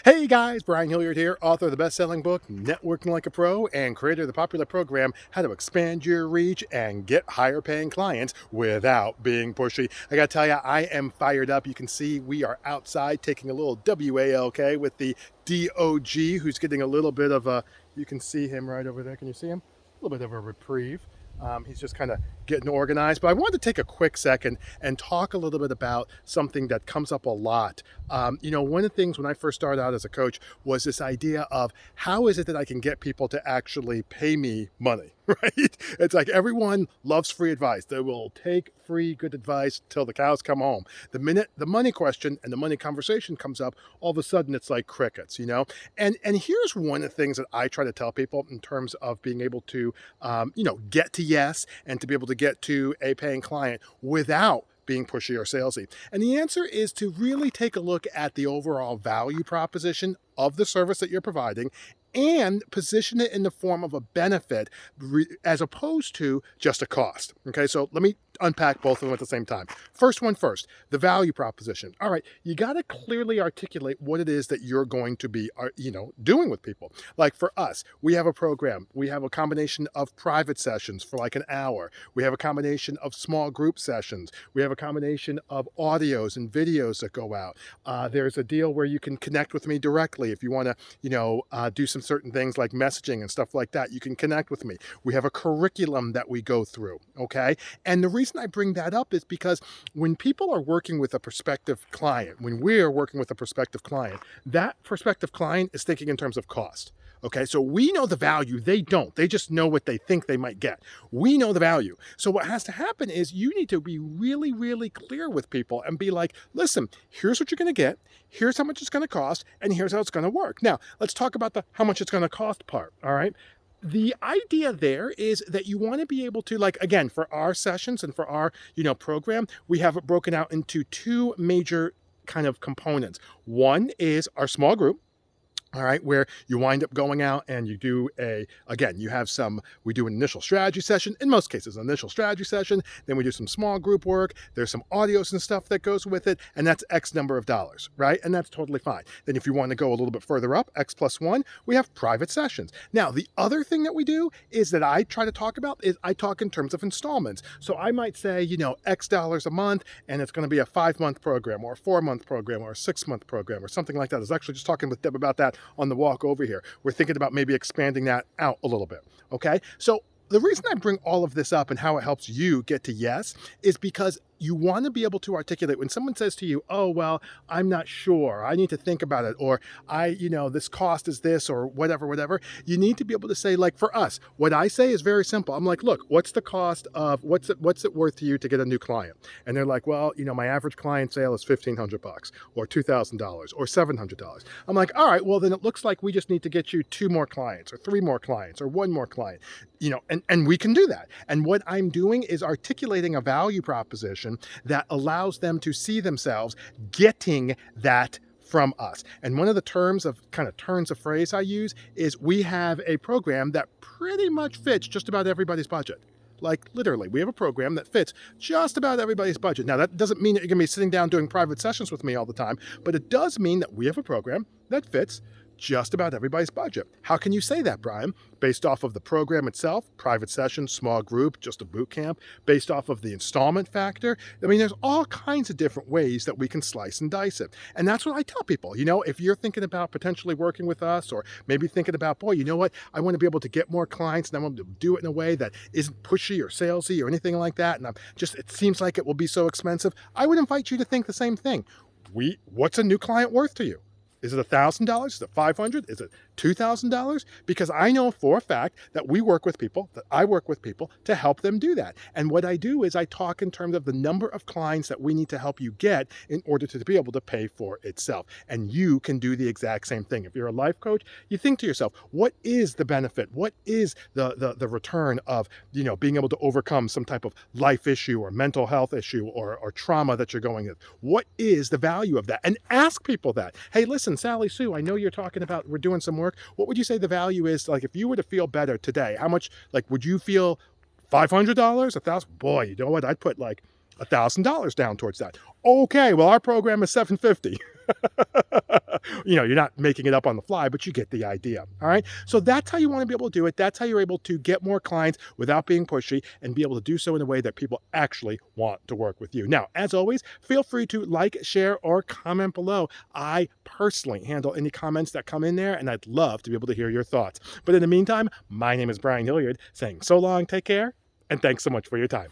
Hey guys, Brian Hilliard here, author of the best-selling book, Networking Like a Pro, and creator of the popular program, How to Expand Your Reach and Get Higher Paying Clients Without Being Pushy. I gotta tell you, I am fired up. You can see we are outside taking a little WALK with the DOG, who's getting a little bit of a, you can see him right over there. Can you see him? A little bit of a reprieve. He's just kind of getting organized. But I wanted to take a quick second and talk a little bit about something that comes up a lot. One of the things when I first started out as a coach was this idea of how is it that I can get people to actually pay me money, right? It's like everyone loves free advice. They will take free good advice till the cows come home. The minute the money question and the money conversation comes up, all of a sudden it's like crickets. And here's one of the things that I try to tell people in terms of being able to, get to yes and to be able to get to a paying client without being pushy or salesy. And the answer is to really take a look at the overall value proposition of the service that you're providing and position it in the form of a benefit as opposed to just a cost. Okay, so let me unpack both of them at the same time. First one first, the value proposition. All right, you got to clearly articulate what it is that you're going to be, doing with people. Like for us, we have a program. We have a combination of private sessions for like an hour. We have a combination of small group sessions. We have a combination of audios and videos that go out. There's a deal where you can connect with me directly if you want to, do some certain things like messaging and stuff like that. You can connect with me. We have a curriculum that we go through. Okay, and the reason I bring that up is because when people are working with a prospective client, when we're working with a prospective client, that prospective client is thinking in terms of cost. Okay, so we know the value. They don't. They just know what they think they might get. We know the value. So what has to happen is you need to be really, really clear with people and be like, listen, here's what you're going to get. Here's how much it's going to cost. And here's how it's going to work. Now, let's talk about the how much it's going to cost part. All right. The idea there is that you want to be able to, like, again, for our sessions and for our, program, we have it broken out into two major kind of components. One is our small group. All right, where you wind up going out and you do we do an initial strategy session, in most cases, an initial strategy session, then we do some small group work, there's some audios and stuff that goes with it, and that's X number of dollars, right? And that's totally fine. Then if you want to go a little bit further up, X plus one, we have private sessions. Now, the other thing that we do is that I try to talk about is I talk in terms of installments. So I might say, X dollars a month, and it's going to be a 5-month program or a 4-month program or a 6-month program or something like that. I was actually just talking with Deb about that on the walk over here. We're thinking about maybe expanding that out a little bit. Okay. So the reason I bring all of this up and how it helps you get to yes is because you want to be able to articulate when someone says to you, oh, well, I'm not sure. I need to think about it. Or this cost is this or whatever. You need to be able to say, like for us, what I say is very simple. I'm like, look, what's the cost of what's it worth to you to get a new client? And they're like, well, my average client sale is $1,500 or $2,000 or $700. I'm like, all right, well, then it looks like we just need to get you 2 more clients or 3 more clients or 1 more client, and we can do that. And what I'm doing is articulating a value proposition that allows them to see themselves getting that from us. And one of the turns of phrase I use is we have a program that pretty much fits just about everybody's budget. Like literally, we have a program that fits just about everybody's budget. Now, that doesn't mean that you're going to be sitting down doing private sessions with me all the time, but it does mean that we have a program that fits just about everybody's budget. How can you say that, Brian? Based off of the program itself, private session, small group, just a boot camp, based off of the installment factor. I mean, there's all kinds of different ways that we can slice and dice it. And that's what I tell people. If you're thinking about potentially working with us or maybe thinking about, boy, you know what? I want to be able to get more clients and I want to do it in a way that isn't pushy or salesy or anything like that. And it seems like it will be so expensive. I would invite you to think the same thing. What's a new client worth to you? Is it $1,000? Is it $500? Is it $2,000? Because I know for a fact that I work with people to help them do that. And what I do is I talk in terms of the number of clients that we need to help you get in order to be able to pay for itself. And you can do the exact same thing. If you're a life coach, you think to yourself, what is the benefit? What is the return of, being able to overcome some type of life issue or mental health issue or trauma that you're going with? What is the value of that? And ask people that. Hey, listen, Sally Sue, I know you're talking about we're doing some work. What would you say the value is? Like if you were to feel better today, how much, like would you feel $500, $1,000? Boy, you know what? I'd put like $1,000 down towards that. Okay, well, our program is $750. You're not making it up on the fly, but you get the idea. All right. So that's how you want to be able to do it. That's how you're able to get more clients without being pushy and be able to do so in a way that people actually want to work with you. Now, as always, feel free to like, share, or comment below. I personally handle any comments that come in there, and I'd love to be able to hear your thoughts. But in the meantime, my name is Brian Hilliard saying so long, take care, and thanks so much for your time.